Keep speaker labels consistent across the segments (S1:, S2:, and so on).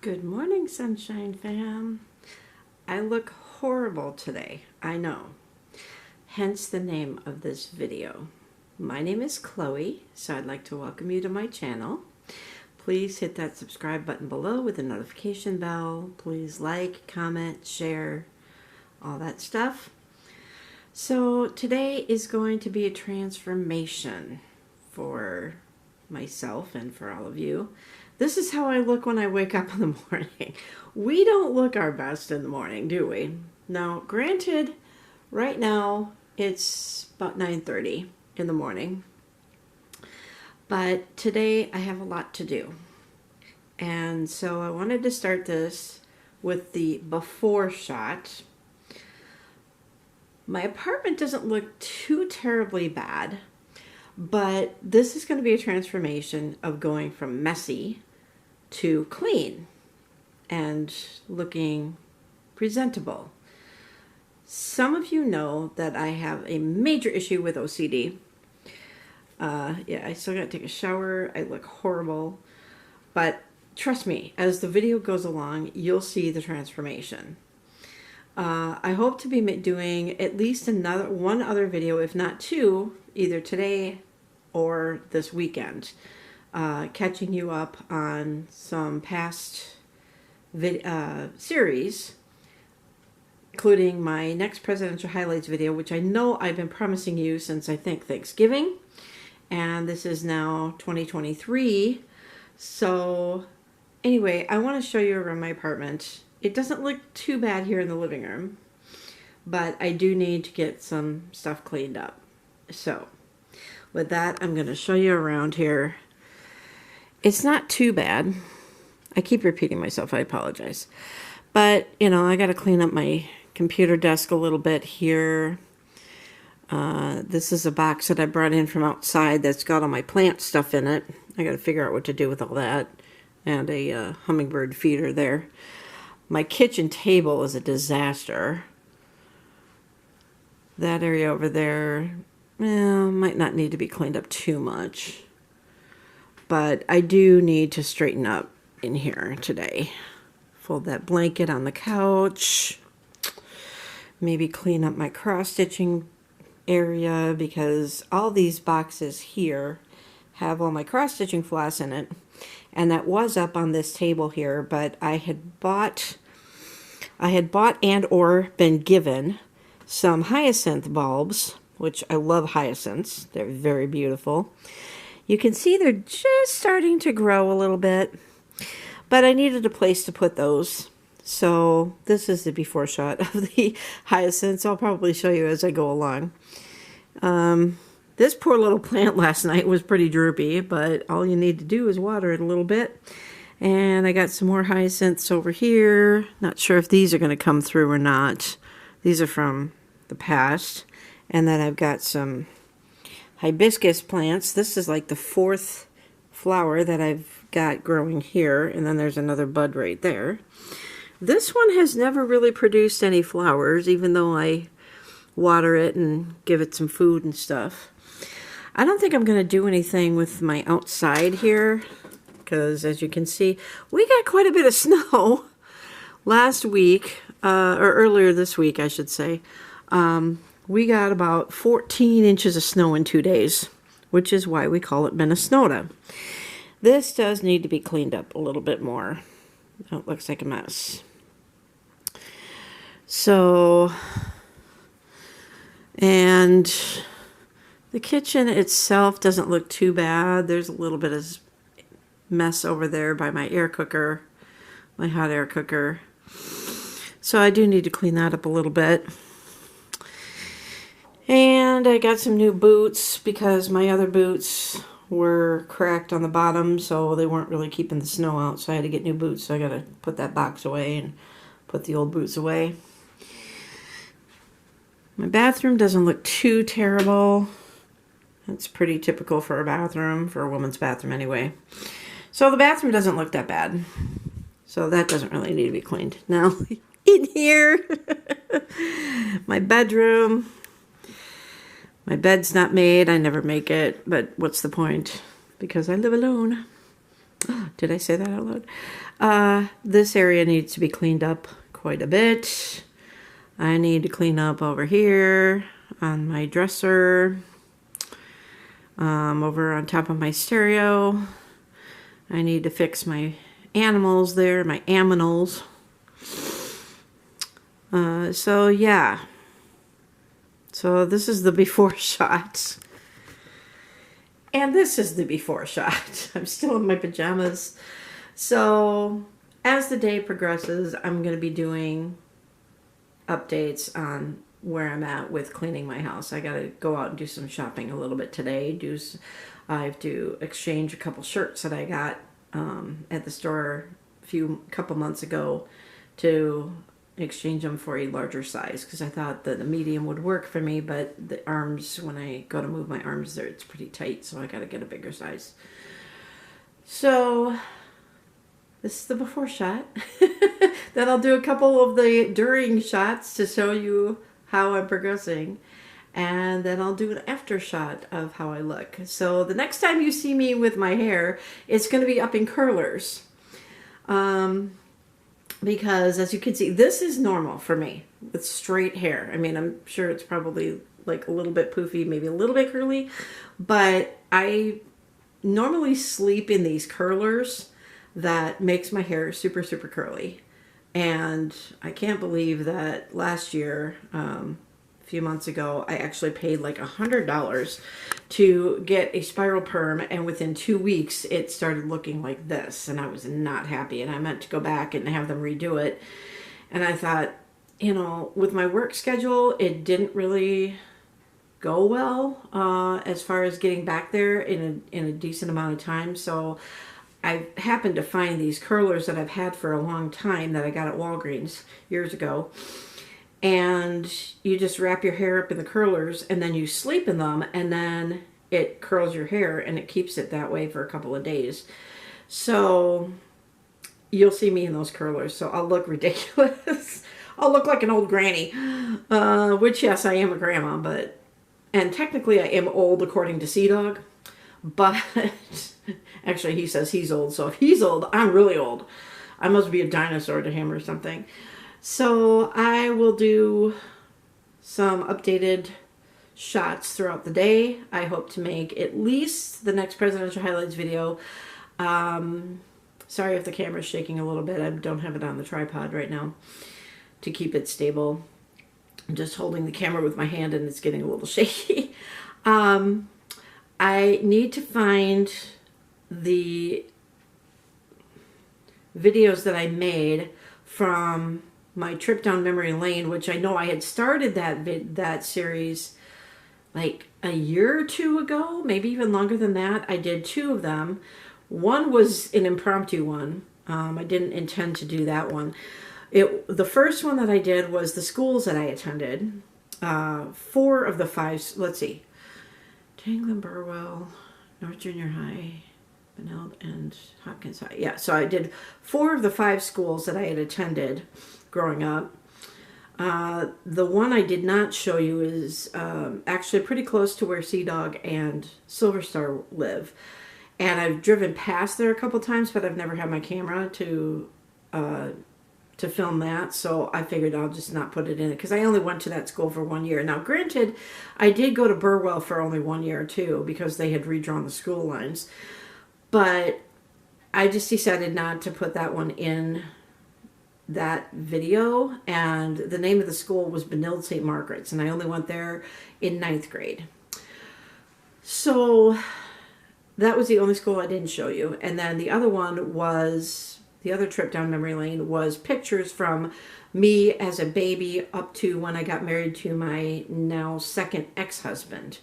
S1: Good morning, Sunshine Fam. I look horrible today, I know. Hence the name of this video. My name is Chloe, so I'd like to welcome you to my channel. Please hit that subscribe button below with the notification bell. Please like, comment, share, all that stuff. So today is going to be a transformation for myself and for all of you. This is how I look when I wake up in the morning. We don't look our best in the morning, do we? Now, granted, right now it's about 9:30 in the morning. But today I have a lot to do. And so I wanted to start this with the before shot. My apartment doesn't look too terribly bad, but this is going to be a transformation of going from messy to clean and looking presentable. Some of you know that I have a major issue with OCD. Yeah, I still got to take a shower. I look horrible. But trust me, as the video goes along, you'll see the transformation. I hope to be doing at least one other video, if not two, either today or this weekend, catching you up on some past series, including my next presidential highlights video, which I know I've been promising you since I think Thanksgiving, and this is now 2023. So anyway, I want to show you around my apartment. It doesn't look too bad here in the living room, but I do need to get some stuff cleaned up. So with that, I'm going to show you around here. It's not too bad. I keep repeating myself. I apologize. But, you know, I got to clean up my computer desk a little bit here. This is a box that I brought in from outside that's got all my plant stuff in it. I got to figure out what to do with all that. And a hummingbird feeder there. My kitchen table is a disaster. That area over there, might not need to be cleaned up too much. But I do need to straighten up in here today. Fold that blanket on the couch. Maybe clean up my cross-stitching area because all these boxes here have all my cross-stitching floss in it. And that was up on this table here, but I had bought and or been given some hyacinth bulbs, which I love hyacinths. They're very beautiful. You can see they're just starting to grow a little bit, but I needed a place to put those. So this is the before shot of the hyacinths. I'll probably show you as I go along. This poor little plant last night was pretty droopy, but all you need to do is water it a little bit. And I got some more hyacinths over here. Not sure if these are going to come through or not. These are from the past. And then I've got some hibiscus plants. This is like the fourth flower that I've got growing here. And then there's another bud right there. This one has never really produced any flowers, even though I water it and give it some food and stuff. I don't think I'm going to do anything with my outside here, because as you can see, we got quite a bit of snow last week, or earlier this week, I should say. We got about 14 inches of snow in 2 days, which is why we call it Minnesota. This does need to be cleaned up a little bit more. Oh, it looks like a mess. So, and the kitchen itself doesn't look too bad. There's a little bit of mess over there by my air cooker, my hot air cooker. So I do need to clean that up a little bit. And I got some new boots because my other boots were cracked on the bottom, so they weren't really keeping the snow out. So I had to get new boots. So I got to put that box away and put the old boots away. My bathroom doesn't look too terrible. That's pretty typical for a bathroom, for a woman's bathroom anyway. So the bathroom doesn't look that bad. So that doesn't really need to be cleaned. Now, in here, my bedroom. My bed's not made. I never make it, but what's the point? Because I live alone. Did I say that out loud? This area needs to be cleaned up quite a bit. I need to clean up over here on my dresser, over on top of my stereo. I need to fix my animals there, my aminals. So yeah. So this is the before shot. And this is the before shot. I'm still in my pajamas. So as the day progresses, I'm going to be doing updates on where I'm at with cleaning my house. I got to go out and do some shopping a little bit today. I have to exchange a couple shirts that I got at the store couple months ago to exchange them for a larger size because I thought that the medium would work for me, but the arms, when I go to move my arms there, it's pretty tight, so I got to get a bigger size. So this is the before shot. Then I'll do a couple of the during shots to show you how I'm progressing. And then I'll do an after shot of how I look. So the next time you see me with my hair, it's going to be up in curlers. Because as you can see, this is normal for me with straight hair. I mean, I'm sure it's probably like a little bit poofy, maybe a little bit curly, but I normally sleep in these curlers that makes my hair super, super curly. And I can't believe that last year, a few months ago, I actually paid like $100 to get a spiral perm, and within 2 weeks it started looking like this, and I was not happy, and I meant to go back and have them redo it. And I thought, you know, with my work schedule, it didn't really go well as far as getting back there in a decent amount of time. So I happened to find these curlers that I've had for a long time that I got at Walgreens years ago. And you just wrap your hair up in the curlers and then you sleep in them, and then it curls your hair and it keeps it that way for a couple of days. So you'll see me in those curlers. So I'll look ridiculous. I'll look like an old granny, which yes, I am a grandma, and technically I am old according to Sea-Dog, but actually he says he's old. So if he's old, I'm really old. I must be a dinosaur to him or something. So I will do some updated shots throughout the day. I hope to make at least the next presidential highlights video. Sorry if the camera's shaking a little bit. I don't have it on the tripod right now to keep it stable. I'm just holding the camera with my hand and it's getting a little shaky. I need to find the videos that I made from my trip down memory lane, which I know I had started that series like a year or two ago, maybe even longer than that. I did 2 of them. One was an impromptu one. I didn't intend to do that one. The first one that I did was the schools that I attended. 4 of the 5, let's see, Tanglin, Burwell, North Junior High, Benilde, and Hopkins High. Yeah, so I did 4 of the 5 schools that I had attended growing up. The one I did not show you is actually pretty close to where Sea-Dog and Silver Star live. And I've driven past there a couple times, but I've never had my camera to film that. So I figured I'll just not put it in it because I only went to that school for 1 year. Now, granted, I did go to Burwell for only 1 year too because they had redrawn the school lines. But I just decided not to put that one in that video, and the name of the school was Benilde St. Margaret's, and I only went there in 9th grade. So that was the only school I didn't show you. And then the other one was, the other trip down memory lane was pictures from me as a baby up to when I got married to my now second ex-husband.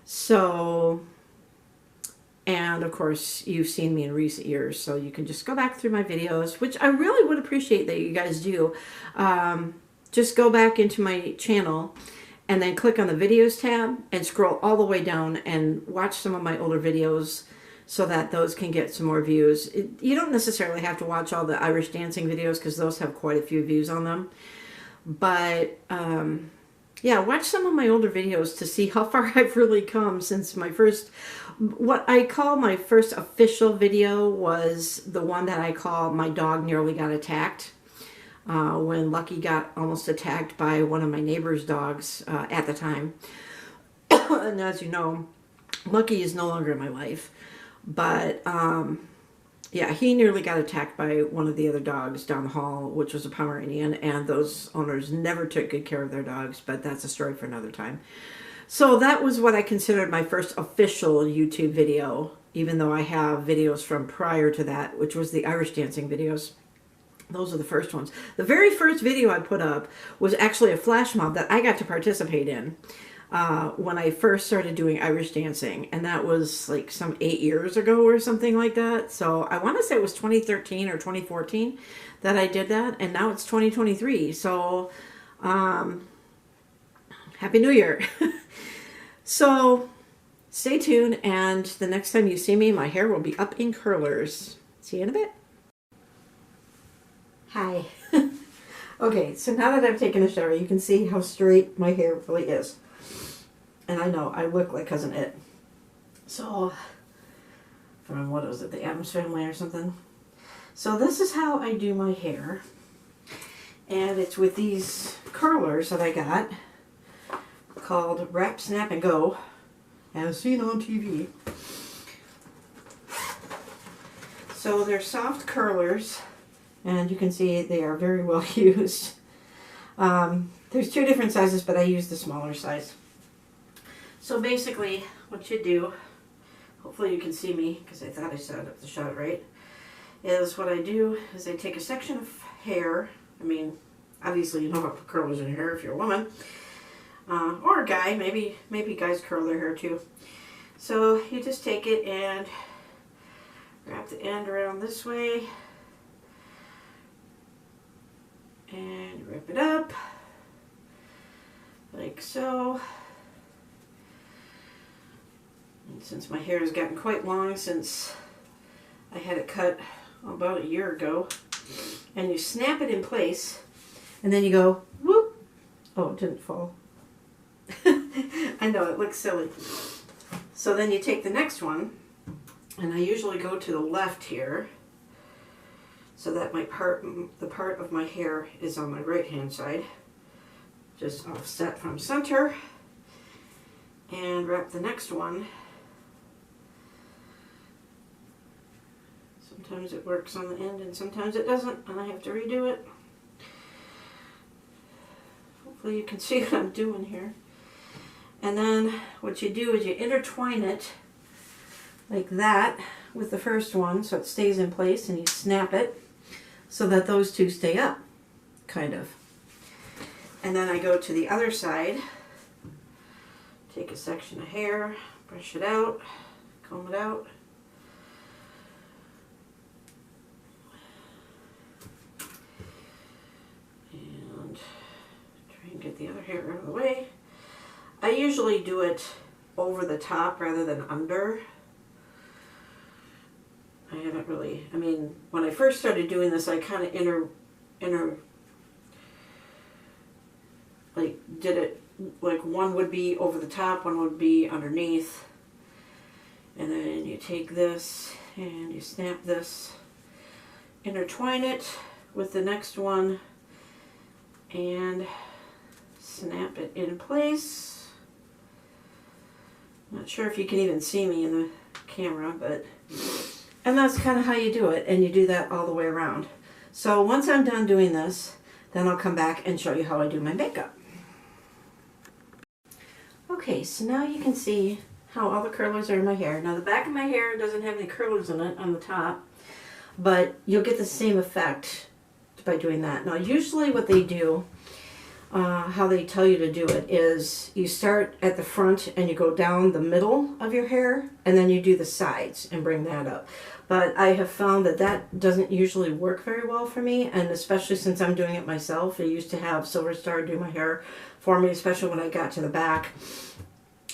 S1: So, and of course, you've seen me in recent years, so you can just go back through my videos, which I really would appreciate that you guys do. Just go back into my channel and then click on the videos tab and scroll all the way down and watch some of my older videos so that those can get some more views. You don't necessarily have to watch all the Irish dancing videos because those have quite a few views on them. But Yeah, watch some of my older videos to see how far I've really come since my first, what I call my first official video was the one that I call My Dog Nearly Got Attacked. When Lucky got almost attacked by one of my neighbor's dogs at the time. And as you know, Lucky is no longer in my life. But yeah, he nearly got attacked by one of the other dogs down the hall, which was a Pomeranian, and those owners never took good care of their dogs, but that's a story for another time. So that was what I considered my first official YouTube video, even though I have videos from prior to that, which was the Irish dancing videos. Those are the first ones. The very first video I put up was actually a flash mob that I got to participate in when I first started doing Irish dancing. And that was like some 8 years ago or something like that. So I want to say it was 2013 or 2014 that I did that. And now it's 2023. So Happy New Year. So stay tuned. And the next time you see me, my hair will be up in curlers. See you in a bit. Hi. Okay, so now that I've taken a shower, you can see how straight my hair really is. And I know, I look like Cousin It. So, from what was it, the Addams Family or something? So this is how I do my hair. And it's with these curlers that I got, called Wrap, Snap, and Go, as seen on TV. So they're soft curlers. And you can see they are very well used. There's 2 different sizes, but I use the smaller size. So basically, what you do, hopefully you can see me, because I thought I set up the shot right, is what I do is I take a section of hair. I mean, obviously you know how to put curlers in your hair if you're a woman. Or a guy, maybe guys curl their hair too. So you just take it and wrap the end around this way. And rip it up, like so. And since my hair has gotten quite long since I had it cut about a year ago, and you snap it in place, and then you go, whoop. Oh, it didn't fall. I know, it looks silly. So then you take the next one, and I usually go to the left here, so that the part of my hair is on my right hand side, just offset from center, and wrap the next one. Sometimes it works on the end and sometimes it doesn't, and I have to redo it. Hopefully you can see what I'm doing here. And then what you do is you intertwine it like that with the first one so it stays in place, and you snap it so that those 2 stay up, kind of. And then I go to the other side, take a section of hair, brush it out, comb it out. And try and get the other hair out of the way. I usually do it over the top rather than under. I haven't really, I mean, when I first started doing this, I kind of did it, like one would be over the top, one would be underneath. And then you take this and you snap this, intertwine it with the next one, and snap it in place. Not sure if you can even see me in the camera, but... And that's kind of how you do it, and you do that all the way around. So once I'm done doing this, then I'll come back and show you how I do my makeup. Okay, so now you can see how all the curlers are in my hair. Now the back of my hair doesn't have any curlers in it on the top, but you'll get the same effect by doing that. Now usually what they do, how they tell you to do it, is you start at the front and you go down the middle of your hair, and then you do the sides and bring that up. But I have found that that doesn't usually work very well for me, and especially since I'm doing it myself. I used to have Silver Star do my hair for me, especially when I got to the back,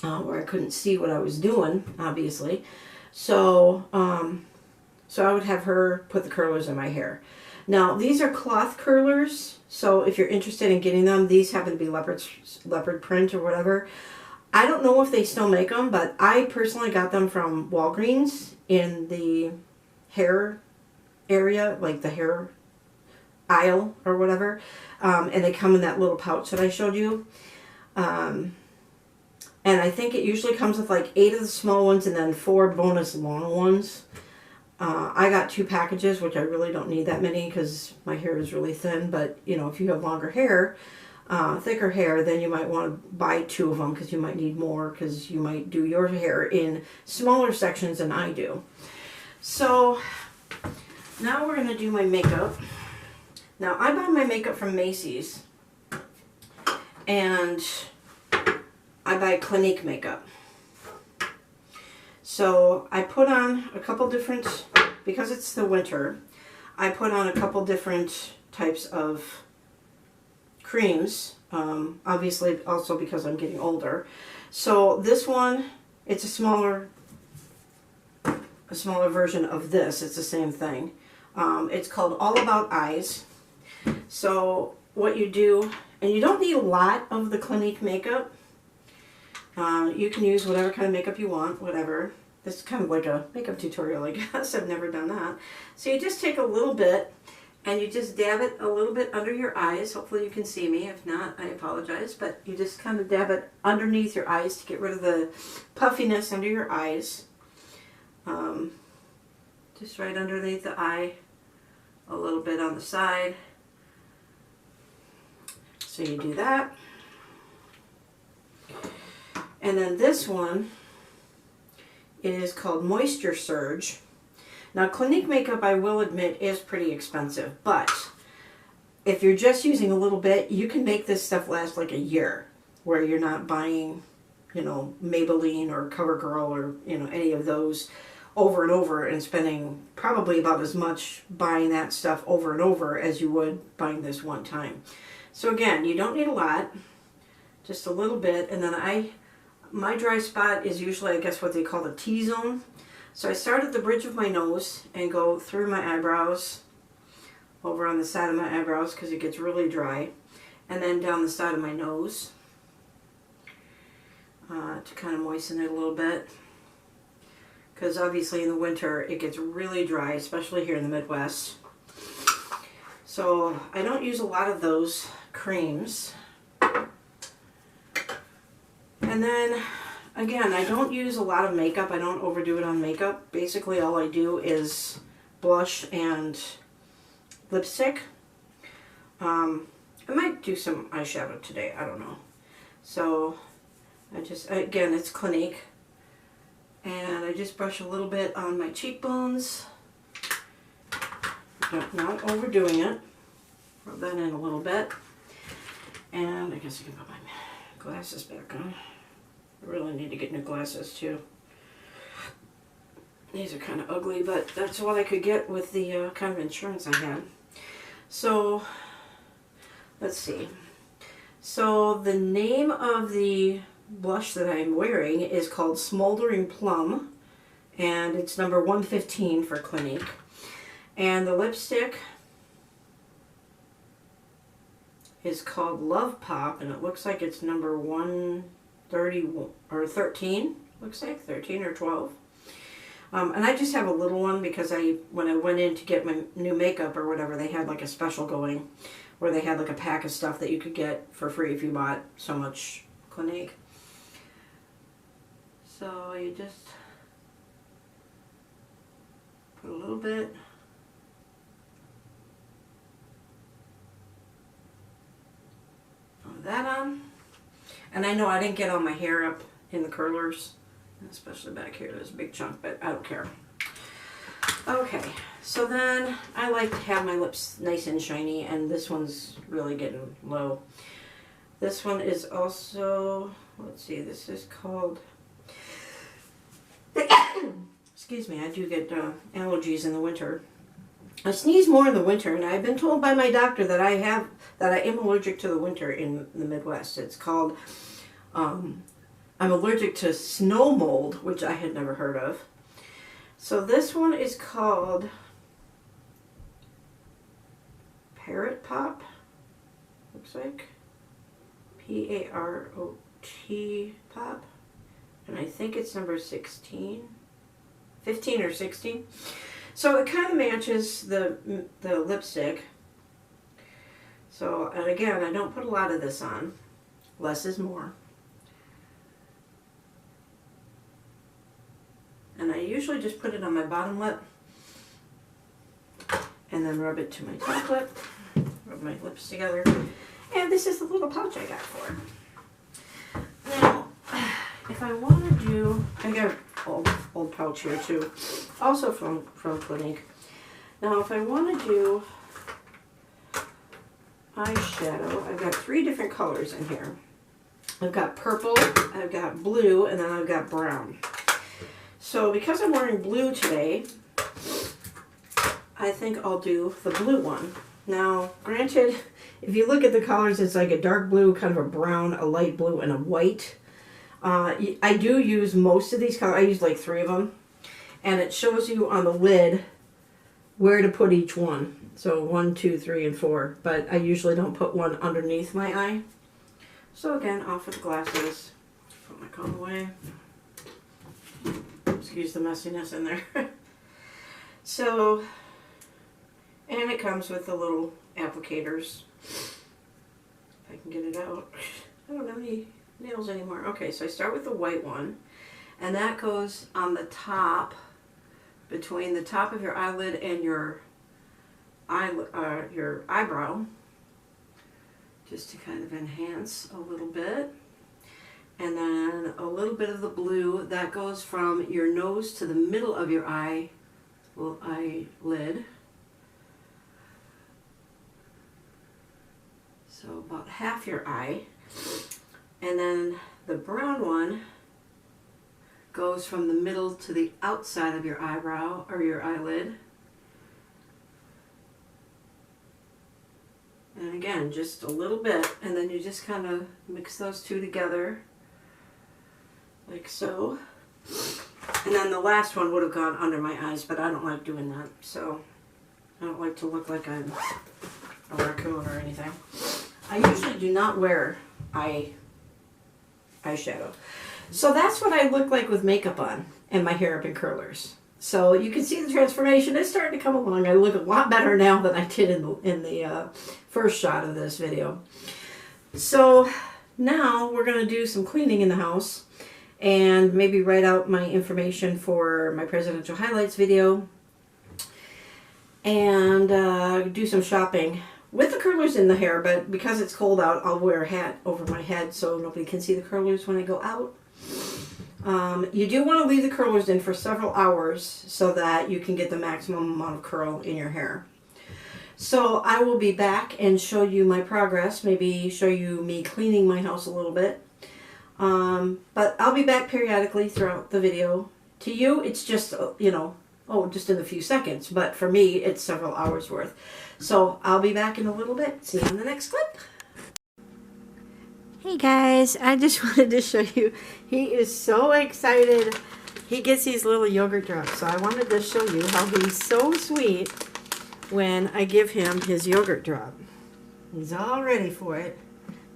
S1: where I couldn't see what I was doing, obviously. So So I would have her put the curlers in my hair. Now, these are cloth curlers, so if you're interested in getting them, these happen to be leopard print or whatever. I don't know if they still make them, but I personally got them from Walgreens in the hair area, like the hair aisle or whatever. And they come in that little pouch that I showed you. And I think it usually comes with like 8 of the small ones and then 4 bonus long ones. I got 2 packages, which I really don't need that many because my hair is really thin. But, you know, if you have longer hair, thicker hair, then you might want to buy 2 of them because you might need more because you might do your hair in smaller sections than I do. So now we're going to do my makeup. Now, I buy my makeup from Macy's, and I buy Clinique makeup. So I put on a couple different, because it's the winter, I put on a couple different types of creams, obviously also because I'm getting older. So this one, it's a smaller version of this. It's the same thing. It's called All About Eyes. So what you do, and you don't need a lot of the Clinique makeup. You can use whatever kind of makeup you want, whatever. This is kind of like a makeup tutorial, I guess. I've never done that. So you just take a little bit and you just dab it a little bit under your eyes. Hopefully you can see me. If not, I apologize. But you just kind of dab it underneath your eyes to get rid of the puffiness under your eyes. Just right underneath the eye, a little bit on the side. So you do that. And then this one is called Moisture Surge. Now, Clinique makeup, I will admit, is pretty expensive, but if you're just using a little bit, you can make this stuff last like a year, where you're not buying, you know, Maybelline or CoverGirl or, you know, any of those over and over and spending probably about as much buying that stuff over and over as you would buying this one time. So again, you don't need a lot, just a little bit, and then my dry spot is usually, I guess, what they call the T-zone. So I start at the bridge of my nose and go through my eyebrows, over on the side of my eyebrows because it gets really dry, and then down the side of my nose to kind of moisten it a little bit. Because obviously in the winter it gets really dry, especially here in the Midwest. So I don't use a lot of those creams. And then, again, I don't use a lot of makeup. I don't overdo it on makeup. Basically, all I do is blush and lipstick. I might do some eyeshadow today. I don't know. So, again, it's Clinique. And I just brush a little bit on my cheekbones. Not overdoing it. Rub that in a little bit. And I guess I can put my glasses back on. I really need to get new glasses too. These are kind of ugly, but that's what I could get with the kind of insurance I had. So, let's see. So, the name of the blush that I'm wearing is called Smoldering Plum, and it's number 115 for Clinique. And the lipstick is called Love Pop, and it looks like it's number 130 or 13. Looks like 13 or 12. And I just have a little one because when I went in to get my new makeup or whatever, they had like a special going where they had like a pack of stuff that you could get for free if you bought so much Clinique. So you just put a little bit of that on. And I know I didn't get all my hair up in the curlers, especially back here. There's a big chunk, but I don't care. Okay, so then I like to have my lips nice and shiny, and this one's really getting low. This one is also, let's see, this is called, excuse me, I do get allergies in the winter. I sneeze more in the winter, and I've been told by my doctor that I am allergic to the winter in the Midwest. It's called, I'm allergic to snow mold, which I had never heard of. So this one is called Parrot Pop, looks like. P-A-R-O-T Pop. And I think it's number 16. 15 or 16. So it kind of matches the lipstick. So, and again, I don't put a lot of this on. Less is more. And I usually just put it on my bottom lip and then rub it to my top lip. Rub my lips together. And this is the little pouch I got for it. Now, if I want to do, I got an old pouch here too, also from Clinique. Now, if I want to do eyeshadow, I've got 3 different colors in here. I've got purple, I've got blue, and then I've got brown. So because I'm wearing blue today, I think I'll do the blue one. Now, granted, if you look at the colors, it's like a dark blue, kind of a brown, a light blue, and a white. I do use most of these colors. I use like 3 of them. And it shows you on the lid where to put each one. So 1, 2, 3, and 4. But I usually don't put one underneath my eye. So again, off with the glasses. Put my comb away. Excuse the messiness in there. So, and it comes with the little applicators. If I can get it out. I don't have any nails anymore. Okay, so I start with the white one. And that goes on the top, between the top of your eyelid and your eyebrow. Just to kind of enhance a little bit. And then a little bit of the blue that goes from your nose to the middle of your eye, little eyelid. So about half your eye. And then the brown one goes from the middle to the outside of your eyebrow or your eyelid. And again, just a little bit, and then you just kind of mix those two together, like so. And then the last one would have gone under my eyes, but I don't like doing that, so I don't like to look like I'm a raccoon or anything. I usually do not wear eyeshadow. So that's what I look like with makeup on and my hair up in curlers. So you can see the transformation is starting to come along. I look a lot better now than I did in the first shot of this video. So now we're going to do some cleaning in the house and maybe write out my information for my presidential highlights video and do some shopping with the curlers in the hair, but because it's cold out, I'll wear a hat over my head so nobody can see the curlers when I go out. You do want to leave the curlers in for several hours so that you can get the maximum amount of curl in your hair. So I will be back and show you my progress, maybe show you me cleaning my house a little bit. But I'll be back periodically throughout the video. To you, it's just, you know, just in a few seconds, but for me, it's several hours worth. So I'll be back in a little bit. See you on the next clip. Hey guys, I just wanted to show you, he is so excited. He gets these little yogurt drops, so I wanted to show you how he's so sweet when I give him his yogurt drop. He's all ready for it.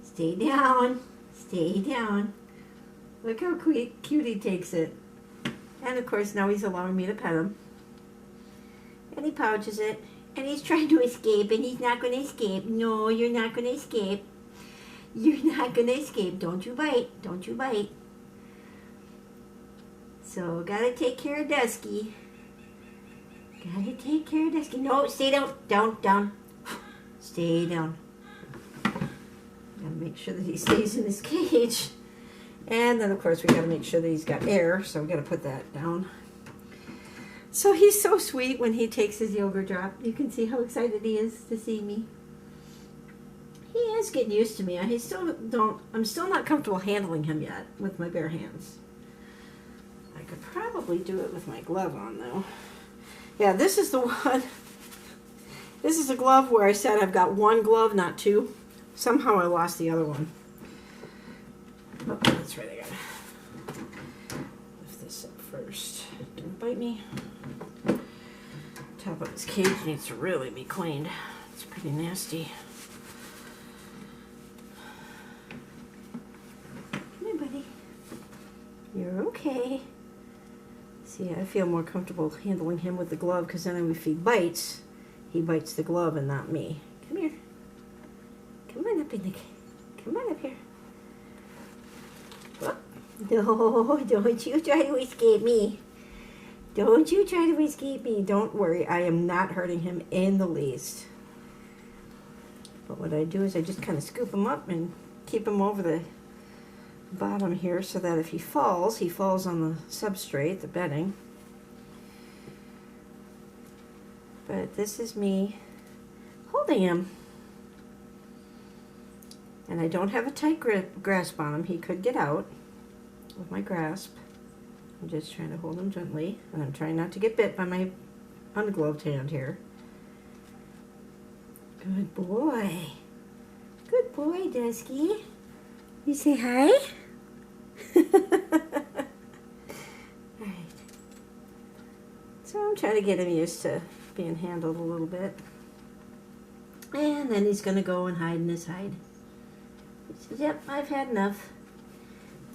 S1: Stay down, stay down. Look how cute he takes it. And of course now he's allowing me to pet him. And he pouches it, and he's trying to escape, and he's not going to escape. No, you're not going to escape. You're not going to escape. Don't you bite. Don't you bite. So, gotta take care of Dusky. Gotta take care of Dusky. No, stay down. Down. Stay down. Gotta make sure that he stays in his cage. And then, of course, we gotta make sure that he's got air. So, we gotta put that down. So, he's so sweet when he takes his yogurt drop. You can see how excited he is to see me. He is getting used to me. I'm still not comfortable handling him yet with my bare hands. I could probably do it with my glove on though. Yeah, this is the one. This is a glove where I said I've got one glove, not two. Somehow I lost the other one. Oh, that's right, I gotta lift this up first. Don't bite me. Top of his cage needs to really be cleaned. It's pretty nasty. Come here, buddy. You're okay. See, I feel more comfortable handling him with the glove because then if he bites the glove and not me. Come here. Come on up in the cage. Come on up here. Oh. No, don't you try to escape me. Don't you try to escape me. Don't worry, I am not hurting him in the least. But what I do is I just kind of scoop him up and keep him over the bottom here so that if he falls on the substrate, the bedding. But this is me holding him. And I don't have a tight grasp on him. He could get out with my grasp. I'm just trying to hold him gently, and I'm trying not to get bit by my ungloved hand here. Good boy. Good boy, Dusky. You say hi? Alright. So I'm trying to get him used to being handled a little bit. And then he's going to go and hide in his hide. He says, yep, I've had enough.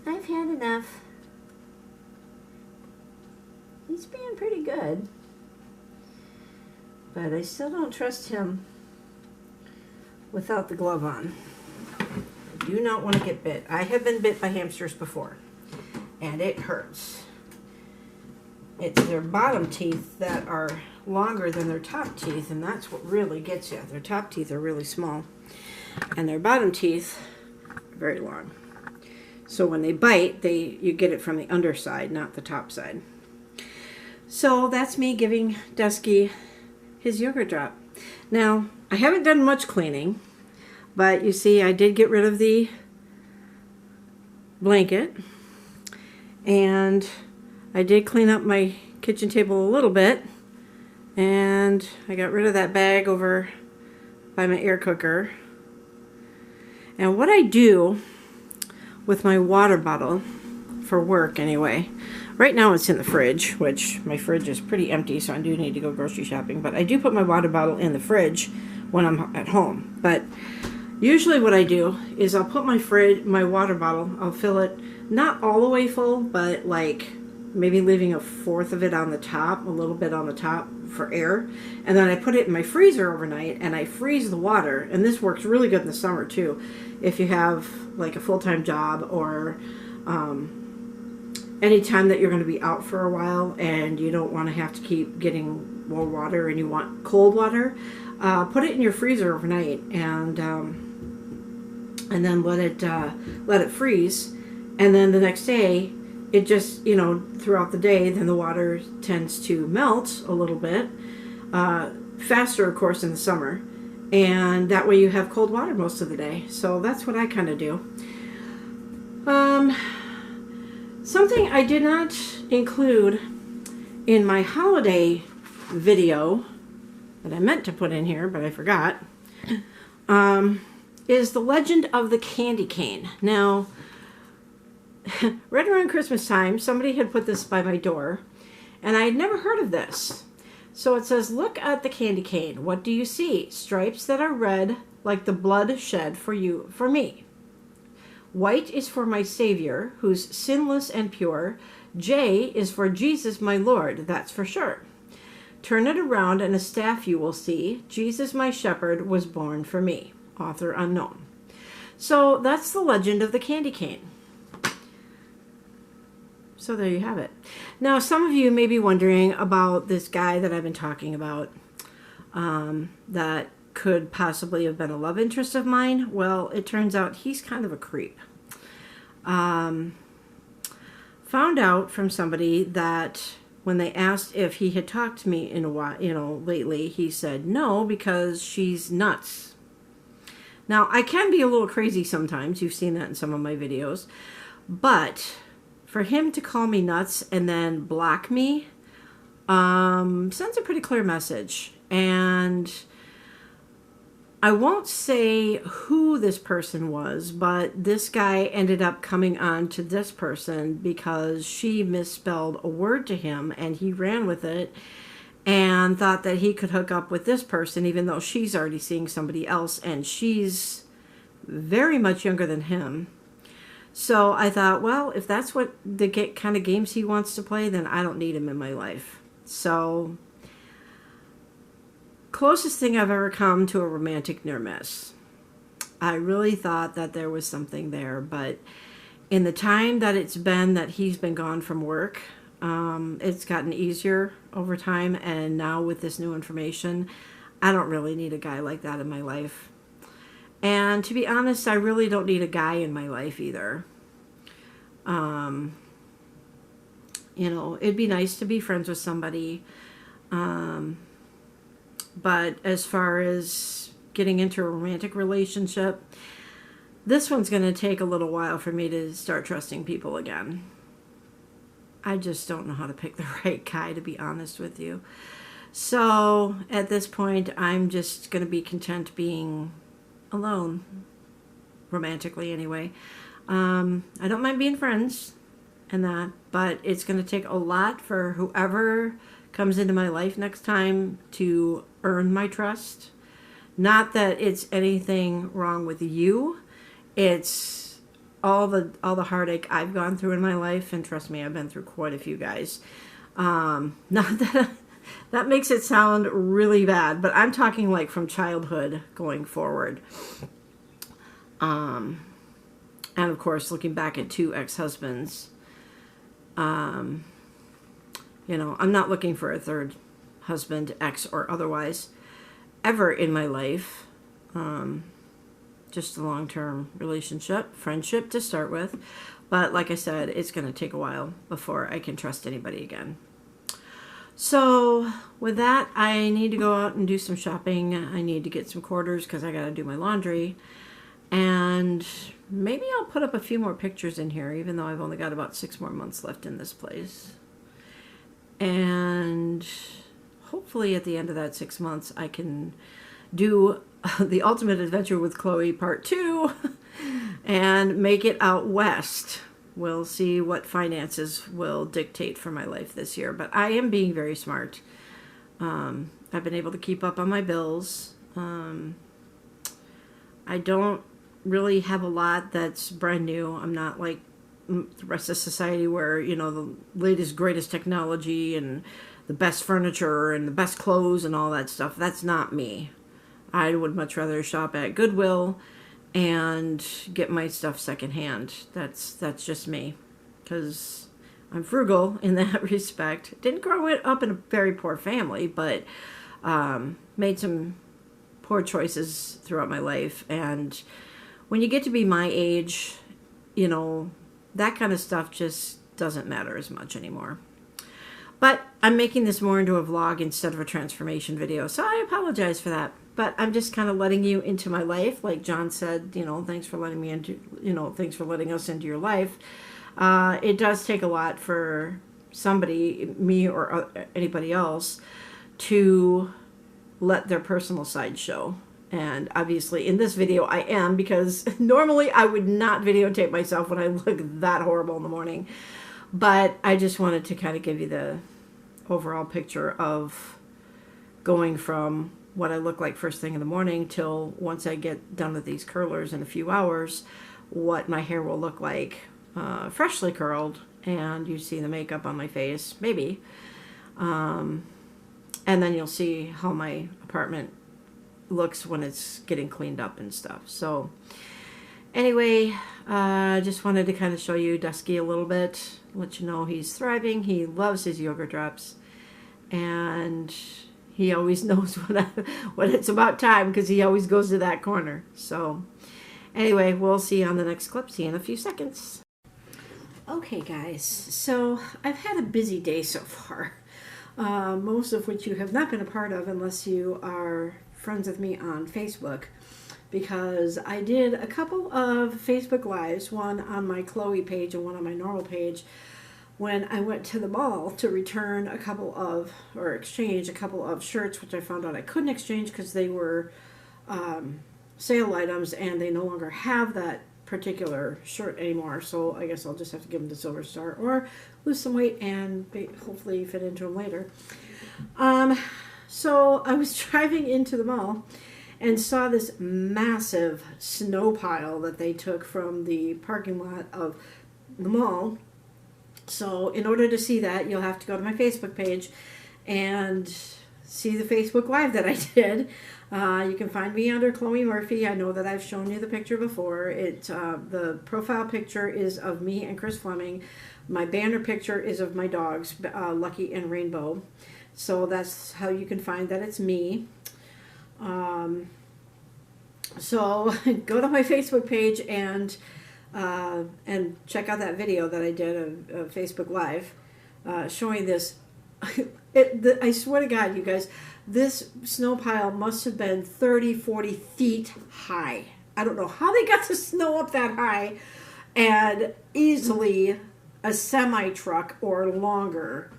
S1: I've had enough. He's being pretty good. But I still don't trust him without the glove on. I do not want to get bit. I have been bit by hamsters before, and it hurts. It's their bottom teeth that are longer than their top teeth, and that's what really gets you. Their top teeth are really small, and their bottom teeth are very long. So when they bite, you get it from the underside, not the top side. So that's me giving Dusky his yogurt drop. Now, I haven't done much cleaning, but you see I did get rid of the blanket, and I did clean up my kitchen table a little bit, and I got rid of that bag over by my air cooker. And what I do with my water bottle, for work anyway, right now it's in the fridge, which my fridge is pretty empty, so I do need to go grocery shopping, but I do put my water bottle in the fridge when I'm at home. But usually what I do is I'll put my water bottle, I'll fill it not all the way full, but like maybe leaving a fourth of it on the top, a little bit on the top for air, and then I put it in my freezer overnight and I freeze the water. And this works really good in the summer too, if you have like a full-time job or any time that you're going to be out for a while and you don't want to have to keep getting more water and you want cold water, put it in your freezer overnight and then let it freeze, and then the next day it just, throughout the day, then the water tends to melt a little bit faster, of course, in the summer, and that way you have cold water most of the day. So that's what I kind of do. Something I did not include in my holiday video that I meant to put in here, but I forgot, is the legend of the candy cane. Now, right around Christmas time, somebody had put this by my door, and I had never heard of this. So it says, look at the candy cane. What do you see? Stripes that are red, like the blood shed for me. White is for my Savior, who's sinless and pure. J is for Jesus, my Lord, that's for sure. Turn it around and a staff you will see. Jesus, my shepherd, was born for me. Author unknown. So that's the legend of the candy cane. So there you have it. Now, some of you may be wondering about this guy that I've been talking about that could possibly have been a love interest of mine. Well, it turns out he's kind of a creep. Found out from somebody that when they asked if he had talked to me in a while, lately, he said no, because she's nuts. Now, I can be a little crazy sometimes. You've seen that in some of my videos. But for him to call me nuts and then block me sends a pretty clear message. And I won't say who this person was, but this guy ended up coming on to this person because she misspelled a word to him, and he ran with it and thought that he could hook up with this person, even though she's already seeing somebody else, and she's very much younger than him. So I thought, well, if that's what the kind of games he wants to play, then I don't need him in my life. So, closest thing I've ever come to a romantic near miss. I really thought that there was something there, but in the time that it's been that he's been gone from work, it's gotten easier over time, and now with this new information, I don't really need a guy like that in my life. And to be honest, I really don't need a guy in my life either. You know, it'd be nice to be friends with somebody. But as far as getting into a romantic relationship, this one's going to take a little while for me to start trusting people again. I just don't know how to pick the right guy, to be honest with you. So at this point, I'm just going to be content being alone, romantically anyway. I don't mind being friends and that, but it's going to take a lot for whoever comes into my life next time to earn my trust. Not that it's anything wrong with you. It's all the heartache I've gone through in my life, and trust me, I've been through quite a few guys. Not that that makes it sound really bad, but I'm talking like from childhood going forward. And of course, looking back at 2 ex-husbands, you know, I'm not looking for a third husband, ex or otherwise, ever in my life. Just a long-term relationship, friendship to start with. But like I said, it's going to take a while before I can trust anybody again. So with that, I need to go out and do some shopping. I need to get some quarters because I got to do my laundry. And maybe I'll put up a few more pictures in here, even though I've only got about 6 more months left in this place. And hopefully at the end of that 6 months, I can do The Ultimate Adventure with Chloe Part 2 and make it out west. We'll see what finances will dictate for my life this year, but I am being very smart. I've been able to keep up on my bills. I don't really have a lot that's brand new. I'm not like the rest of society where, you know, the latest, greatest technology and the best furniture and the best clothes and all that stuff. That's not me. I would much rather shop at Goodwill and get my stuff secondhand. That's just me, because I'm frugal in that respect. Didn't grow up in a very poor family, but made some poor choices throughout my life. And when you get to be my age, you know, that kind of stuff just doesn't matter as much anymore. But I'm making this more into a vlog instead of a transformation video, so I apologize for that. But I'm just kind of letting you into my life. Like John said, you know, thanks for letting me into, you know, thanks for letting us into your life. It does take a lot for somebody, me or anybody else, to let their personal side show. And obviously in this video I am, because normally I would not videotape myself when I look that horrible in the morning. But I just wanted to kind of give you the overall picture of going from what I look like first thing in the morning till once I get done with these curlers in a few hours, what my hair will look like freshly curled, and you see the makeup on my face, maybe. And then you'll see how my apartment looks when it's getting cleaned up and stuff. So anyway, just wanted to kind of show you Dusky a little bit, let you know he's thriving. He loves his yoga drops, and he always knows when it's about time, because he always goes to that corner. So anyway, we'll see you on the next clip. See you in a few seconds. Okay guys, so I've had a busy day so far, most of which you have not been a part of unless you are friends with me on Facebook, because I did a couple of Facebook Lives, one on my Chloe page and one on my normal page, when I went to the mall to return a couple of, or exchange a couple of shirts, which I found out I couldn't exchange because they were sale items and they no longer have that particular shirt anymore. So I guess I'll just have to give them to Silver Star or lose some weight and hopefully fit into them later. So I was driving into the mall and saw this massive snow pile that they took from the parking lot of the mall. So in order to see that, you'll have to go to my Facebook page and see the Facebook Live that I did. You can find me under Chloe Murphy. I know that I've shown you the picture before. The profile picture is of me and Chris Fleming. My banner picture is of my dogs, Lucky and Rainbow. So that's how you can find that it's me. So go to my Facebook page and check out that video that I did of Facebook Live showing this. I swear to God, you guys, this snow pile must have been 30, 40 feet high. I don't know how they got the snow up that high, and easily a semi-truck or longer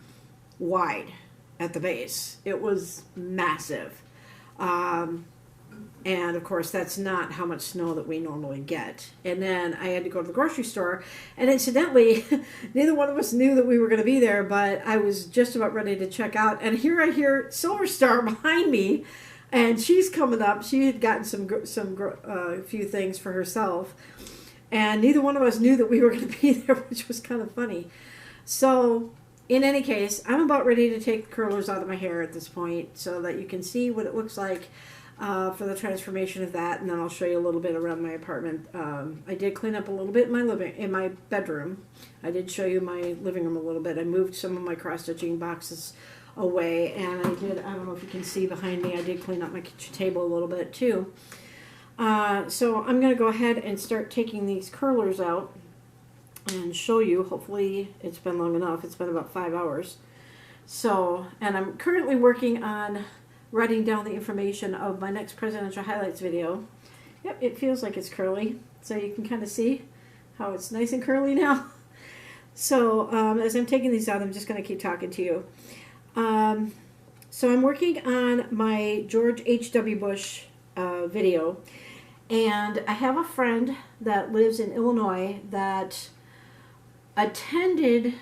S1: wide at the base. It was massive. And of course, that's not how much snow that we normally get. And then I had to go to the grocery store. And incidentally, neither one of us knew that we were going to be there, but I was just about ready to check out. And here I hear Silver Star behind me, and she's coming up. She had gotten a few things for herself. And neither one of us knew that we were going to be there, which was kind of funny. So in any case, I'm about ready to take the curlers out of my hair at this point so that you can see what it looks like for the transformation of that, and then I'll show you a little bit around my apartment. I did clean up a little bit in my bedroom. I did show you my living room a little bit. I moved some of my cross-stitching boxes away, and I don't know if you can see behind me, I did clean up my kitchen table a little bit too. So I'm going to go ahead and start taking these curlers out and show you. Hopefully it's been long enough. It's been about 5 hours. So, and I'm currently working on writing down the information of my next presidential highlights video. Yep, it feels like it's curly, so you can kind of see how it's nice and curly now. So as I'm taking these out, I'm just going to keep talking to you. So I'm working on my George H.W. Bush video, and I have a friend that lives in Illinois that attended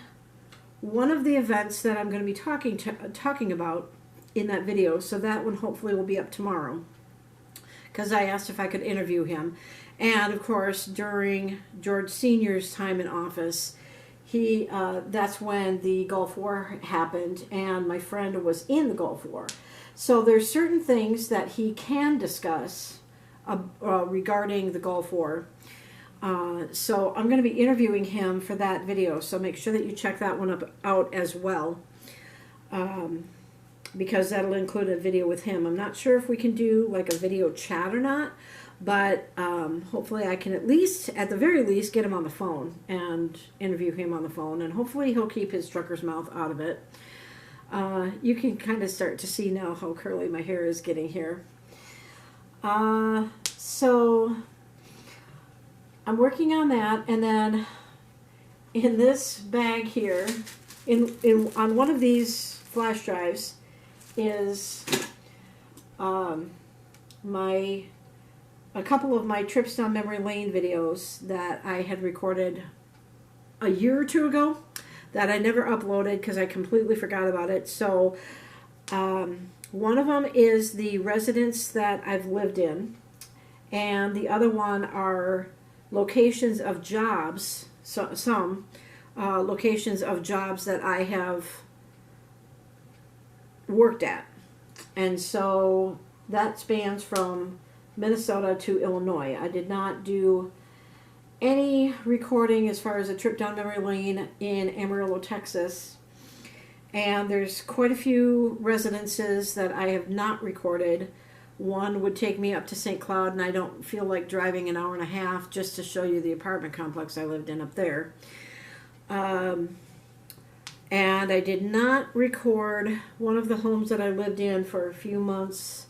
S1: one of the events that I'm going to be talking about in that video, so that one hopefully will be up tomorrow, because I asked if I could interview him. And of course, during George Sr.'s time in office, that's when the Gulf War happened, and my friend was in the Gulf War. So there's certain things that he can discuss regarding the Gulf War. So I'm going to be interviewing him for that video, so make sure that you check that one out as well. Because that'll include a video with him. I'm not sure if we can do like a video chat or not, but hopefully I can at the very least, get him on the phone and interview him on the phone, and hopefully he'll keep his trucker's mouth out of it. You can kind of start to see now how curly my hair is getting here. So I'm working on that, and then in this bag here, on one of these flash drives, is a couple of my trips down memory lane videos that I had recorded a year or two ago that I never uploaded because I completely forgot about it. So one of them is the residence that I've lived in, and the other one are locations of jobs, some locations of jobs that I have worked at. And so that spans from Minnesota to Illinois. I did not do any recording as far as a trip down memory lane in Amarillo, Texas. And there's quite a few residences that I have not recorded. One would take me up to St. Cloud, and I don't feel like driving an hour and a half just to show you the apartment complex I lived in up there. And I did not record one of the homes that I lived in for a few months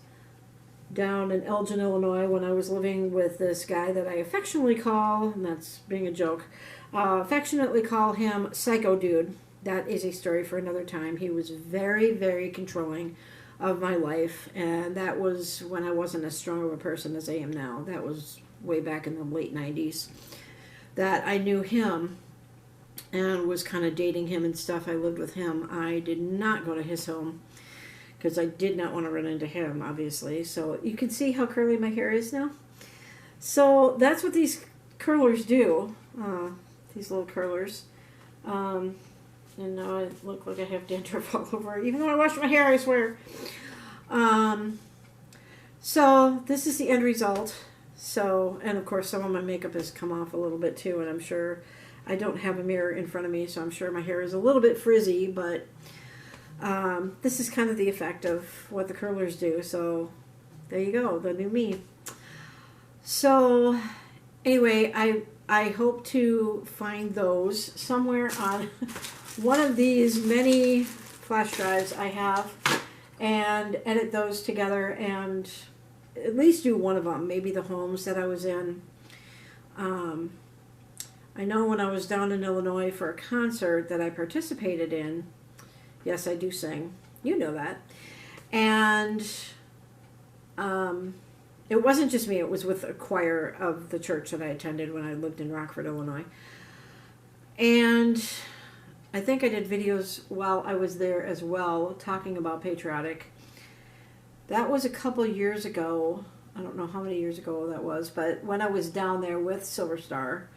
S1: down in Elgin, Illinois, when I was living with this guy that I affectionately call, and that's being a joke, affectionately call him Psycho Dude. That is a story for another time. He was very, very controlling of my life, and that was when I wasn't as strong of a person as I am now. That was way back in the late 90s that I knew him and was kind of dating him and stuff. I lived with him. I did not go to his home. because I did not want to run into him, obviously. So you can see how curly my hair is now. So that's what these curlers do, these little curlers. And now I look like I have dandruff all over, even though I wash my hair, I swear. So this is the end result. So, and of course some of my makeup has come off a little bit too, and I'm sure I don't have a mirror in front of me, so I'm sure my hair is a little bit frizzy, but this is kind of the effect of what the curlers do. So there you go, the new me. So anyway, I hope to find those somewhere on one of these many flash drives I have and edit those together and at least do one of them, maybe the homes that I was in. I know when I was down in Illinois for a concert that I participated in, yes, I do sing, you know that, and it wasn't just me, it was with a choir of the church that I attended when I lived in Rockford, Illinois. And I think I did videos while I was there as well, talking about patriotic. That was a couple years ago. I don't know how many years ago that was, but when I was down there with Silver Star,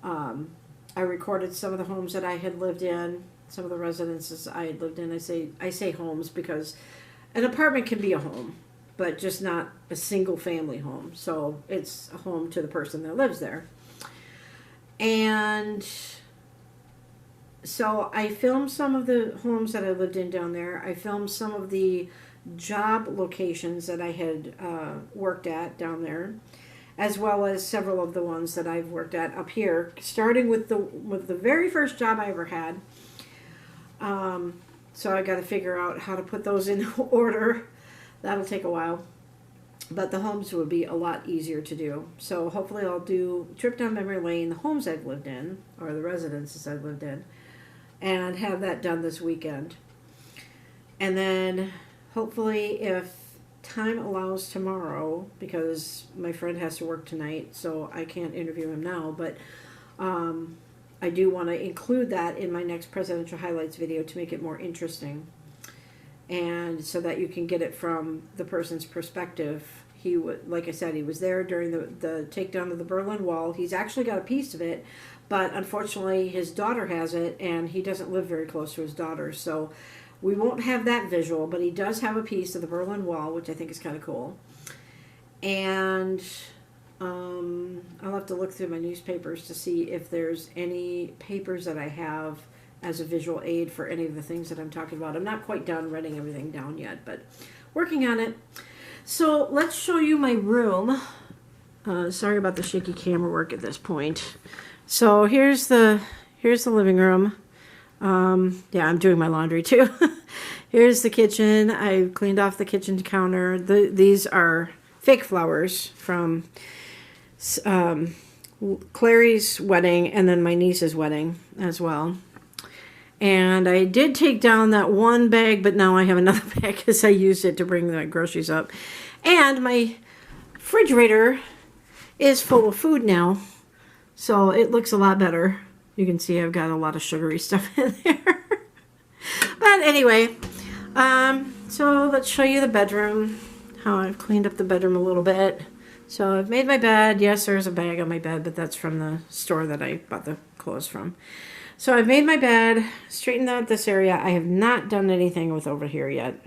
S1: I recorded some of the homes that I had lived in, some of the residences I had lived in. I say homes because an apartment can be a home, but just not a single family home. So it's a home to the person that lives there. And so I filmed some of the homes that I lived in down there. I filmed some of the job locations that I had worked at down there, as well as several of the ones that I've worked at up here, starting with the very first job I ever had. So I got to figure out how to put those in order. That'll take a while, but the homes would be a lot easier to do. So hopefully I'll do trip down memory lane, the homes I've lived in, or the residences I've lived in, and have that done this weekend. And then hopefully, if time allows tomorrow, because my friend has to work tonight, so I can't interview him now, but I do want to include that in my next presidential highlights video to make it more interesting, and so that you can get it from the person's perspective. He would, like I said, he was there during the takedown of the Berlin Wall. He's actually got a piece of it, but unfortunately his daughter has it, and he doesn't live very close to his daughter, so we won't have that visual, but he does have a piece of the Berlin Wall, which I think is kind of cool. And I'll have to look through my newspapers to see if there's any papers that I have as a visual aid for any of the things that I'm talking about. I'm not quite done writing everything down yet, but working on it. So let's show you my room. Sorry about the shaky camera work at this point. So here's the living room. Yeah, I'm doing my laundry too. Here's the kitchen. I cleaned off the kitchen counter. These are fake flowers from Clary's wedding and then my niece's wedding as well. And I did take down that one bag, but now I have another bag because I used it to bring the groceries up. And my refrigerator is full of food now, so it looks a lot better. You can see I've got a lot of sugary stuff in there. But anyway, so let's show you the bedroom, how I've cleaned up the bedroom a little bit. So I've made my bed. Yes, there's a bag on my bed, but that's from the store that I bought the clothes from. So I've made my bed, straightened out this area. I have not done anything with over here yet.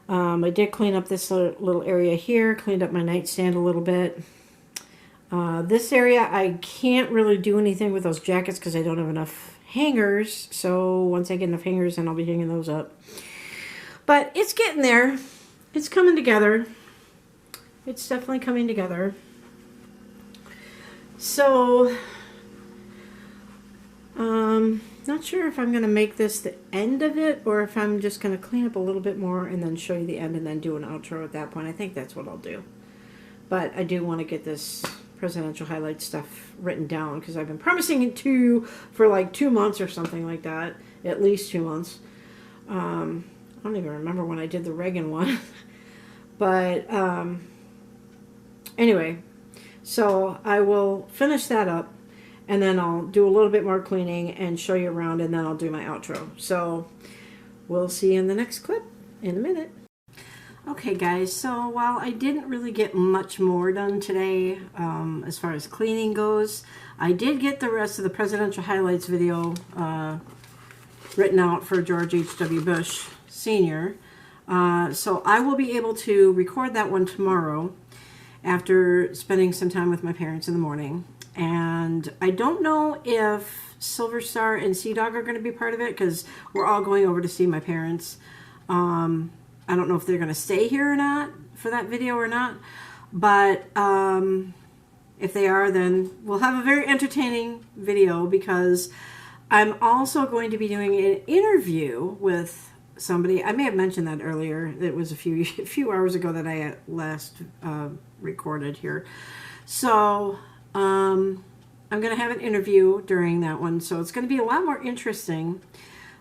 S1: I did clean up this little area here, cleaned up my nightstand a little bit. This area, I can't really do anything with those jackets because I don't have enough hangers. So once I get enough hangers, then I'll be hanging those up. But it's getting there. It's coming together. It's definitely coming together. So, not sure if I'm going to make this the end of it or if I'm just going to clean up a little bit more and then show you the end and then do an outro at that point. I think that's what I'll do. But I do want to get this presidential highlight stuff written down because I've been promising it to you for like 2 months or something like that. At least 2 months. I don't even remember when I did the Reagan one. But anyway, so I will finish that up and then I'll do a little bit more cleaning and show you around and then I'll do my outro. So we'll see you in the next clip. in a minute. Okay guys, so while I didn't really get much more done today as far as cleaning goes, I did get the rest of the presidential highlights video written out for George H.W. Bush Sr. So I will be able to record that one tomorrow after spending some time with my parents in the morning. And I don't know if Silver Star and Sea Dog are going to be part of it because we're all going over to see my parents. I don't know if they're going to stay here or not for that video or not, but if they are, then we'll have a very entertaining video because I'm also going to be doing an interview with somebody. I may have mentioned that earlier. It was a few hours ago that I last recorded here. So I'm going to have an interview during that one, so it's going to be a lot more interesting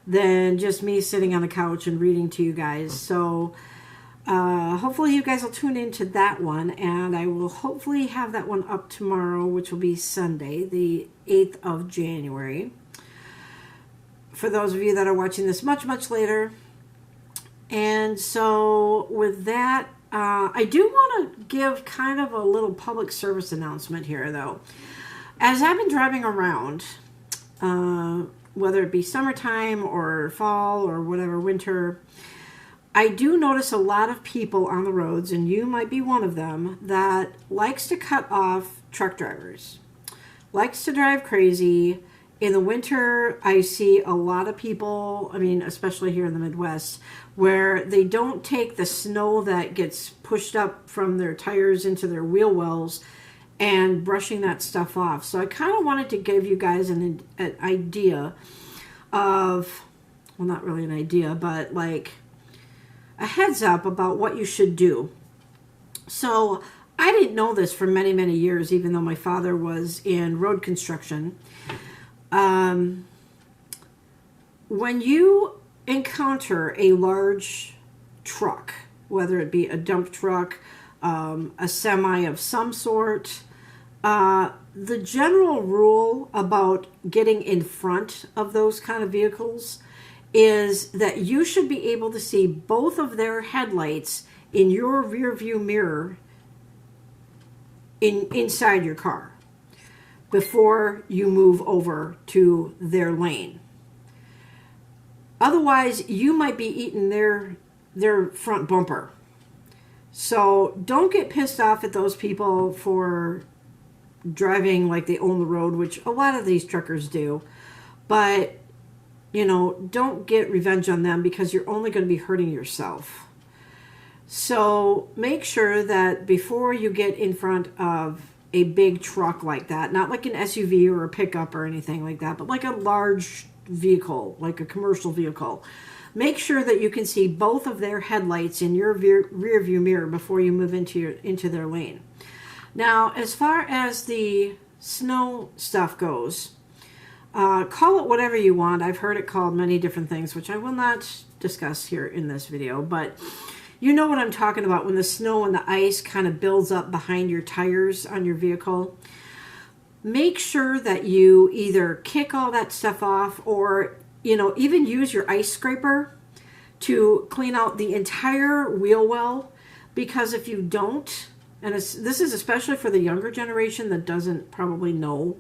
S1: than just me sitting on the couch and reading to you guys. So hopefully you guys will tune into that one, and I will hopefully have that one up tomorrow, which will be Sunday, the 8th of January. For those of you that are watching this much, much later. And so with that, I do want to give kind of a little public service announcement here, though. As I've been driving around, whether it be summertime or fall or whatever, winter, I do notice a lot of people on the roads, and you might be one of them, that likes to cut off truck drivers. Likes to drive crazy. In the winter, I see a lot of people, I mean, especially here in the Midwest, where they don't take the snow that gets pushed up from their tires into their wheel wells and brushing that stuff off. So I kind of wanted to give you guys an idea of, well, not really an idea, but like a heads up about what you should do. So I didn't know this for many, many years, even though my father was in road construction. When you encounter a large truck, whether it be a dump truck, a semi of some sort, the general rule about getting in front of those kind of vehicles is that you should be able to see both of their headlights in your rear view mirror inside your car before you move over to their lane. Otherwise, you might be eating their front bumper. So don't get pissed off at those people for driving like they own the road, which a lot of these truckers do. But, you know, don't get revenge on them because you're only going to be hurting yourself. So make sure that before you get in front of a big truck like that, not like an SUV or a pickup or anything like that, but like a large vehicle, like a commercial vehicle, make sure that you can see both of their headlights in your rear view mirror before you move into their lane. Now, as far as the snow stuff goes, call it whatever you want. I've heard it called many different things, which I will not discuss here in this video, but you know what I'm talking about when the snow and the ice kind of builds up behind your tires on your vehicle. Make sure that you either kick all that stuff off or, you know, even use your ice scraper to clean out the entire wheel well, because if you don't, and this is especially for the younger generation that doesn't probably know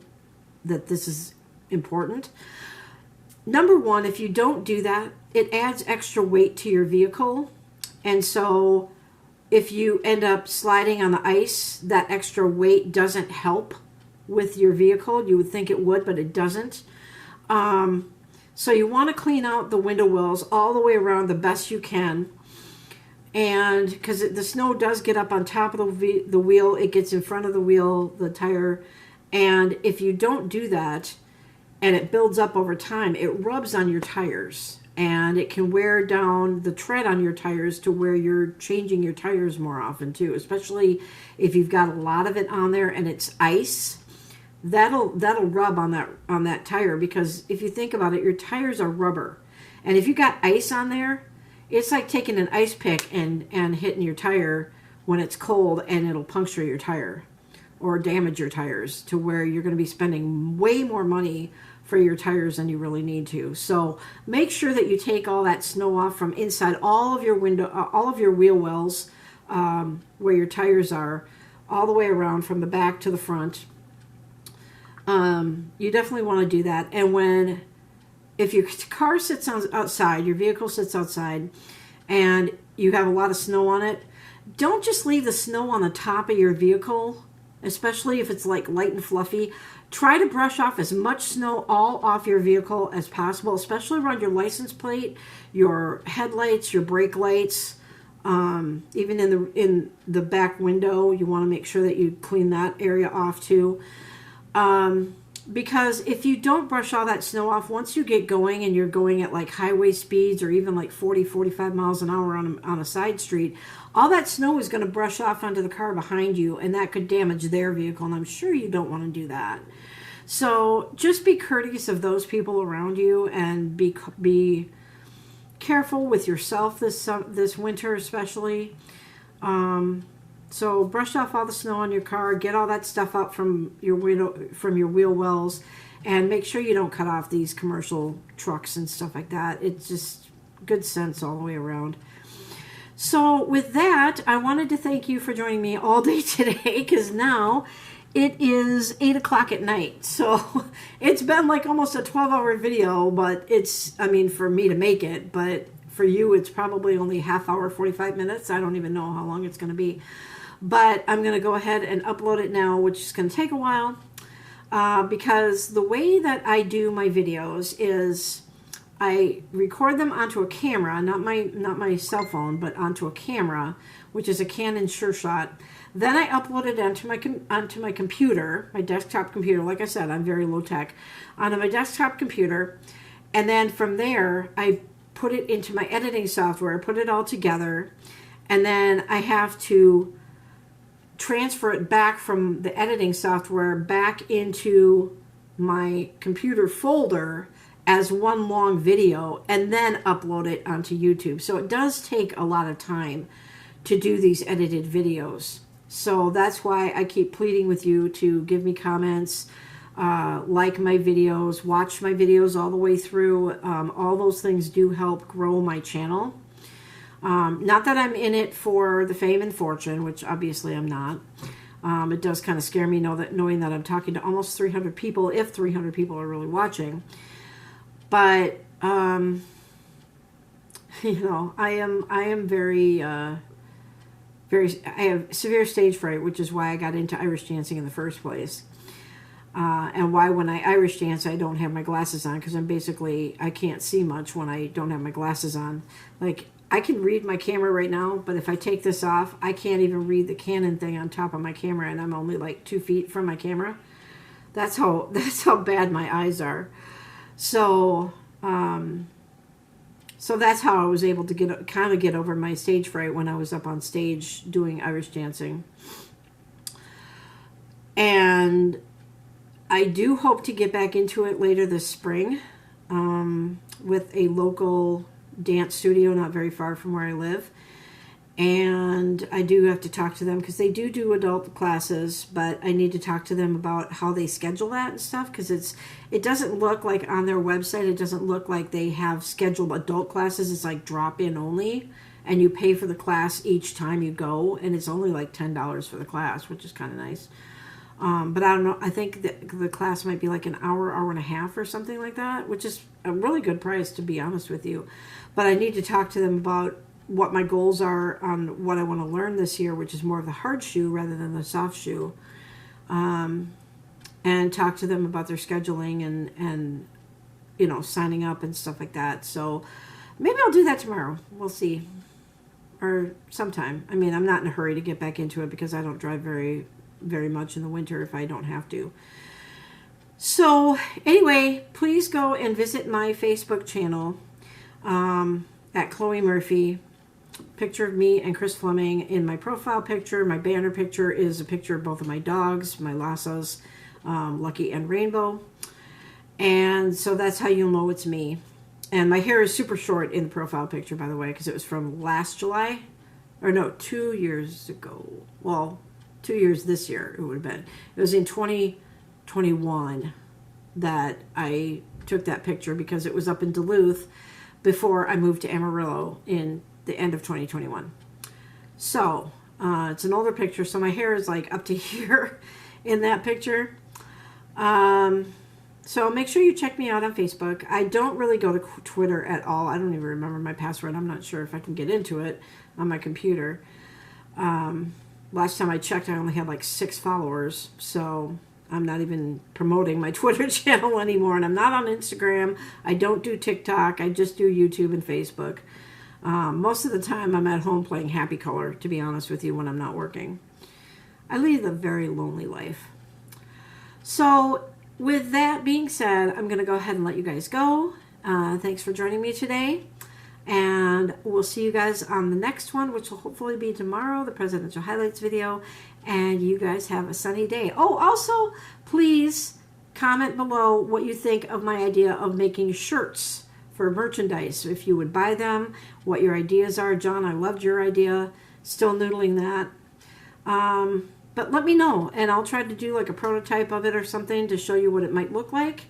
S1: that this is important. Number one, if you don't do that, it adds extra weight to your vehicle. And so if you end up sliding on the ice, that extra weight doesn't help with your vehicle. You would think it would, but it doesn't. So you want to clean out the window wells all the way around the best you can. And because the snow does get up on top of the wheel, it gets in front of the wheel, the tire. And if you don't do that and it builds up over time, it rubs on your tires. And it can wear down the tread on your tires to where you're changing your tires more often too, especially if you've got a lot of it on there and it's ice. That'll rub on that tire, because if you think about it, your tires are rubber. And if you got ice on there, it's like taking an ice pick and hitting your tire when it's cold, and it'll puncture your tire or damage your tires to where you're going to be spending way more money for your tires than you really need to. So make sure that you take all that snow off from inside all of your all of your wheel wells, where your tires are, all the way around from the back to the front. You definitely want to do that. And if your car sits outside, your vehicle sits outside, and you have a lot of snow on it, don't just leave the snow on the top of your vehicle, especially if it's like light and fluffy. Try to brush off as much snow all off your vehicle as possible, especially around your license plate, your headlights, your brake lights, even in the back window. You want to make sure that you clean that area off too. Because if you don't brush all that snow off, once you get going and you're going at like highway speeds or even like 40, 45 miles an hour on a side street, all that snow is going to brush off onto the car behind you, and that could damage their vehicle, and I'm sure you don't want to do that. So just be courteous of those people around you, and be careful with yourself this winter especially. So brush off all the snow on your car, get all that stuff out from your wheel wells, and make sure you don't cut off these commercial trucks and stuff like that. It's just good sense all the way around. So with that, I wanted to thank you for joining me all day today, because now it is 8 o'clock at night. So it's been like almost a 12-hour video, but for me to make it, but for you, it's probably only half hour, 45 minutes. I don't even know how long it's going to be. But I'm going to go ahead and upload it now, which is going to take a while, because the way that I do my videos is I record them onto a camera, not my cell phone, but onto a camera, which is a Canon SureShot. Then I upload it onto my computer, my desktop computer. Like I said, I'm very low tech, onto my desktop computer, and then from there I put it into my editing software, put it all together, and then I have to transfer it back from the editing software back into my computer folder as one long video, and then upload it onto YouTube. So it does take a lot of time to do these edited videos. So that's why I keep pleading with you to give me comments, like my videos, watch my videos all the way through. All those things do help grow my channel. Not that I'm in it for the fame and fortune, which obviously I'm not. It does kind of scare me knowing that I'm talking to almost 300 people, if 300 people are really watching. But, I am very, I have severe stage fright, which is why I got into Irish dancing in the first place. And why when I Irish dance, I don't have my glasses on, because I can't see much when I don't have my glasses on. Like, I can read my camera right now, but if I take this off, I can't even read the Canon thing on top of my camera, and I'm only like 2 feet from my camera. That's how bad my eyes are. So, so that's how I was able to get over my stage fright when I was up on stage doing Irish dancing. And I do hope to get back into it later this spring, with a local dance studio not very far from where I live. And I do have to talk to them, because they do adult classes, but I need to talk to them about how they schedule that and stuff, because it doesn't look like on their website, it doesn't look like they have scheduled adult classes. It's like drop-in only, and you pay for the class each time you go, and it's only like $10 for the class, which is kind of nice. But I don't know, I think the class might be like an hour, hour and a half or something like that, which is a really good price, to be honest with you. But I need to talk to them about what my goals are on what I want to learn this year, which is more of the hard shoe rather than the soft shoe. And talk to them about their scheduling and signing up and stuff like that. So maybe I'll do that tomorrow. We'll see. Or sometime. I mean, I'm not in a hurry to get back into it, because I don't drive very much in the winter if I don't have to. So anyway, please go and visit my Facebook channel at Chloe Murphy. Picture of me and Chris Fleming. In my profile picture, my banner picture is a picture of both of my dogs, my Lhasas, Lucky and Rainbow. And so that's how you'll know it's me. And my hair is super short in the profile picture, by the way, because it was from last July. Or no, 2 years ago. Well, 2 years this year it would have been. It was in 2021. that I took that picture, because it was up in Duluth before I moved to Amarillo in the end of 2021. So it's an older picture, so my hair is like up to here in that picture. So make sure you check me out on Facebook. I don't really go to Twitter at all. I don't even remember my password. I'm not sure if I can get into it on my computer. Last time I checked, I only had like 6 followers. So I'm not even promoting my Twitter channel anymore. And I'm not on Instagram. I don't do TikTok. I just do YouTube and Facebook. Most of the time I'm at home playing Happy Color, to be honest with you, when I'm not working. I lead a very lonely life. So with that being said, I'm going to go ahead and let you guys go. Thanks for joining me today. And we'll see you guys on the next one, which will hopefully be tomorrow, the presidential highlights video. And you guys have a sunny day. Oh, also, please comment below what you think of my idea of making shirts for merchandise. If you would buy them, what your ideas are. John, I loved your idea. Still noodling that. But let me know, and I'll try to do like a prototype of it or something to show you what it might look like.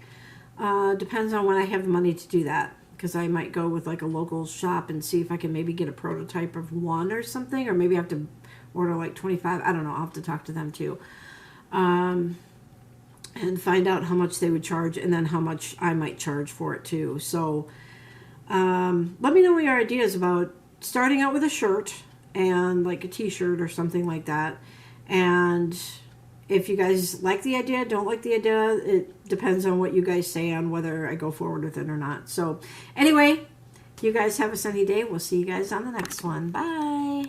S1: Depends on when I have the money to do that, because I might go with like a local shop and see if I can maybe get a prototype of one or something, or maybe I have to order like 25. I don't know. I'll have to talk to them too. And find out how much they would charge, and then how much I might charge for it too. So let me know what your ideas about starting out with a shirt and like a t-shirt or something like that. And if you guys like the idea, don't like the idea, it depends on what you guys say on whether I go forward with it or not. So anyway, you guys have a sunny day. We'll see you guys on the next one. Bye.